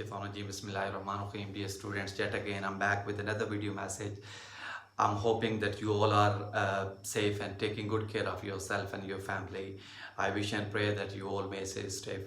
Shaitanirrajim. Bismillahirrahmanirrahim. Dear students, yet again I'm back with another video message. I'm hoping that you all are safe and taking good care of yourself and your family. I wish and pray that you all may stay safe.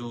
2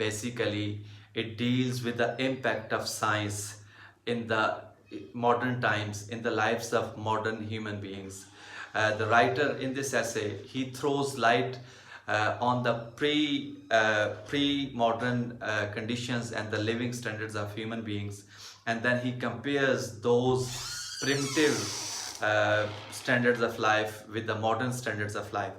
basically it deals with the impact of science in the modern times in the lives of modern human beings. The writer in this essay, he throws light on the pre-modern conditions and the living standards of human beings, and then he compares those primitive standards of life with the modern standards of life.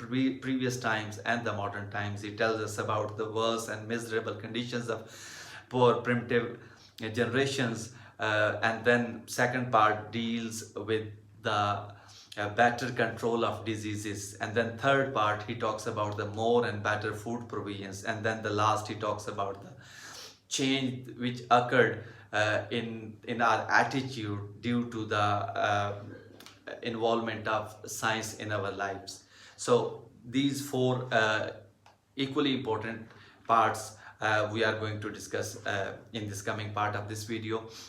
previous times and the modern times. He tells us about the worst and miserable conditions of poor primitive generations, and then second part deals with the better control of diseases, and then third part he talks about the more and better food provisions, and then the last he talks about the change which occurred in our attitude due to the involvement of science in our lives. So these 4 equally important parts we are going to discuss in this coming part of this video.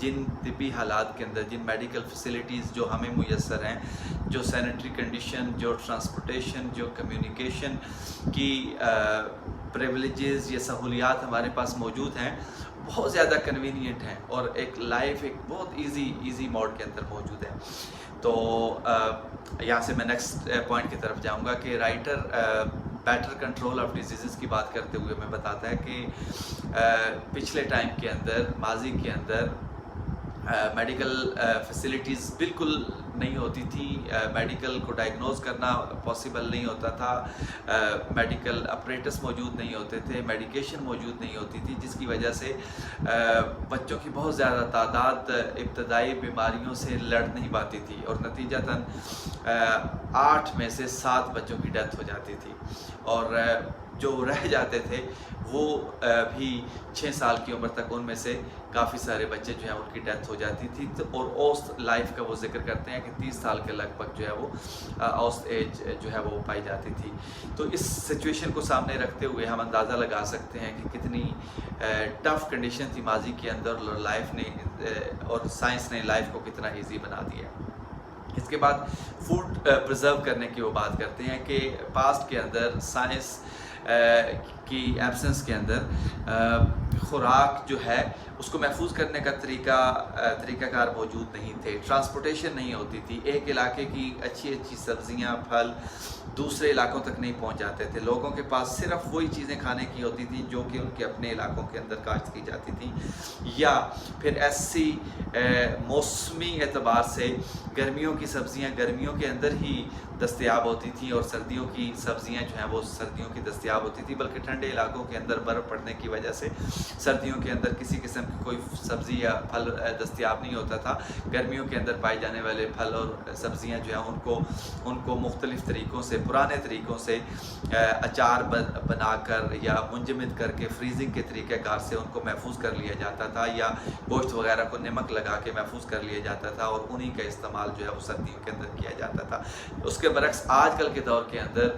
جن طبی حالات کے اندر، جن medical facilities جو ہمیں میسر ہیں، جو سینیٹری کنڈیشن، جو ٹرانسپورٹیشن، جو کمیونیکیشن کی پریولیجز یا سہولیات ہمارے پاس موجود ہیں، بہت زیادہ کنوینینٹ ہیں اور ایک لائف ایک بہت ایزی موڈ کے اندر موجود ہے. تو یہاں سے میں نیکسٹ پوائنٹ کی طرف جاؤں گا کہ writer better control of diseases کی بات کرتے ہوئے میں بتاتا ہے کہ پچھلے ٹائم کے اندر، ماضی کے اندر میڈیکل فیسلٹیز بالکل نہیں ہوتی تھی، میڈیکل کو ڈائگنوز کرنا پاسبل نہیں ہوتا تھا، میڈیکل اپریٹس موجود نہیں ہوتے تھے، میڈیکیشن موجود نہیں ہوتی تھی، جس کی وجہ سے بچوں کی بہت زیادہ تعداد ابتدائی بیماریوں سے لڑ نہیں پاتی تھی اور نتیجتاً 8 میں سے 7 بچوں کی ڈیتھ ہو جاتی تھی، اور جو رہ جاتے تھے وہ بھی 6 سال کی عمر تک ان میں سے کافی سارے بچے جو ہیں ان کی ڈیتھ ہو جاتی تھی. اور اوسط لائف کا وہ ذکر کرتے ہیں کہ 30 سال کے لگ بھگ جو ہے وہ اوسط ایج جو ہے وہ پائی جاتی تھی. تو اس سچویشن کو سامنے رکھتے ہوئے ہم اندازہ لگا سکتے ہیں کہ کتنی ٹف کنڈیشن تھی ماضی کے اندر، اور لائف نے اور سائنس نے لائف کو کتنا ایزی بنا دیا. اس کے بعد فوڈ پرزرو کرنے کی وہ بات کرتے ہیں کہ پاسٹ کے اندر سائنس کی ایبسنس کے اندر خوراک جو ہے اس کو محفوظ کرنے کا طریقہ کار موجود نہیں تھے، ٹرانسپورٹیشن نہیں ہوتی تھی، ایک علاقے کی اچھی سبزیاں پھل دوسرے علاقوں تک نہیں پہنچ جاتے تھے، لوگوں کے پاس صرف وہی چیزیں کھانے کی ہوتی تھیں جو کہ ان کے اپنے علاقوں کے اندر کاشت کی جاتی تھیں، یا پھر ایسی موسمی اعتبار سے گرمیوں کی سبزیاں گرمیوں کے اندر ہی دستیاب ہوتی تھیں اور سردیوں کی سبزیاں جو ہیں وہ سردیوں کی دستیاب ہوتی تھی، بلکہ ٹھنڈے علاقوں کے اندر برف پڑنے کی وجہ سے سردیوں کے اندر کسی قسم کی کوئی سبزی یا پھل دستیاب نہیں ہوتا تھا. گرمیوں کے اندر پائے جانے والے پھل اور سبزیاں جو ہیں ان کو مختلف طریقوں سے، پرانے طریقوں سے اچار بنا کر یا منجمد کر کے فریزنگ کے طریقہ کار سے ان کو محفوظ کر لیا جاتا تھا، یا گوشت وغیرہ کو نمک لگا کے محفوظ کر لیا جاتا تھا، اور انہی کا استعمال جو ہے وہ سردیوں کے اندر کیا جاتا تھا. اس کے برعکس آج کل کے دور کے اندر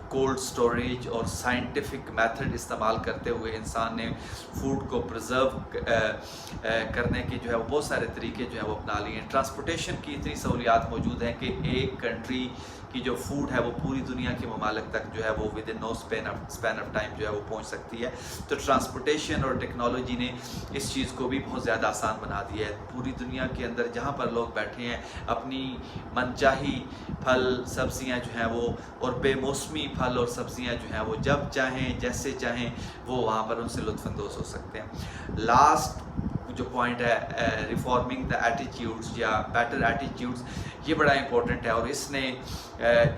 کولڈ سٹوریج اور سائنٹیفک میتھڈ استعمال کرتے ہوئے انسان نے فوڈ کو پرزرو کرنے کے جو ہے وہ بہت سارے طریقے جو ہیں وہ اپنا لیے ہیں. ٹرانسپورٹیشن کی اتنی سہولیات موجود ہیں کہ ایک کنٹری کی جو فوڈ ہے وہ پوری دنیا کے ممالک تک جو ہے وہ within no span of time جو ہے وہ پہنچ سکتی ہے. تو ٹرانسپورٹیشن اور ٹیکنالوجی نے اس چیز کو بھی بہت زیادہ آسان بنا دیا ہے. پوری دنیا کے اندر جہاں پر لوگ بیٹھے ہیں اپنی من چاہی پھل سبزیاں جو ہیں وہ اور بے موسمی پھل اور سبزیاں جو ہیں وہ جب چاہیں جیسے چاہیں وہ وہاں پر ان سے لطف اندوز ہو سکتے ہیں. لاسٹ جو پوائنٹ ہے ریفارمنگ دا ایٹیٹیوڈز یا بیٹر ایٹیٹیوڈز، یہ بڑا امپورٹنٹ ہے، اور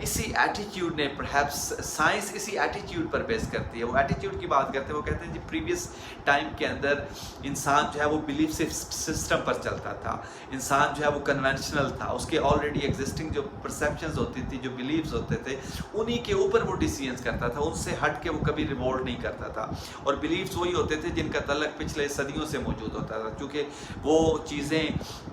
اسی ایٹیٹیوڈ نے پرہیپس سائنس اسی ایٹیٹیوڈ پر بیس کرتی ہے. وہ ایٹیٹیوڈ کی بات کرتے ہیں، وہ کہتے ہیں جی پریویس ٹائم کے اندر انسان جو ہے وہ بلیف سسٹم پر چلتا تھا، انسان جو ہے وہ کنونشنل تھا، اس کے آلریڈی ایگزسٹنگ جو پرسیپشنز ہوتی تھی، جو بلیفز ہوتے تھے، انہی کے اوپر وہ ڈیسیژنز کرتا تھا، ان سے ہٹ کے وہ کبھی ریوولٹ نہیں کرتا تھا. اور بلیفز وہی ہوتے تھے جن کا تعلق پچھلے صدیوں سے موجود ہوتا تھا، کیونکہ وہ چیزیں،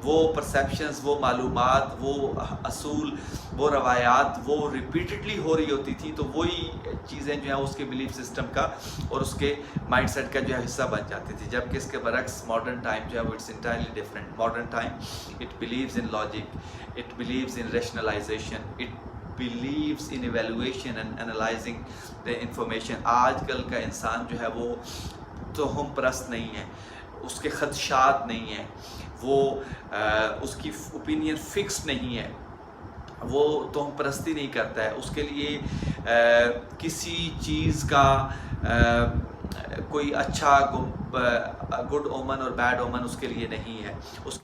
وہ پرسیپشنز، وہ معلومات، وہ اصول، وہ روایات وہ ریپیٹڈلی ہو رہی ہوتی تھیں، تو وہی چیزیں جو ہیں اس کے بلیف سسٹم کا اور اس کے مائنڈ سیٹ کا جو ہے حصہ بن جاتی تھی. جبکہ اس کے برعکس ماڈرن ٹائم جو ہے وہ it's entirely different. Modern time it believes in logic, it believes in rationalisation, it believes in evolution and analysing the information. آج کل کا انسان جو ہے وہ توہم پرست نہیں ہے، اس کے خدشات نہیں ہیں، وہ اس کی اوپینین فکس نہیں ہے، وہ توہم پرستی نہیں کرتا ہے. اس کے لیے کسی چیز کا کوئی اچھا گڈ اومن اور بیڈ اومن اس کے لیے نہیں ہے. اس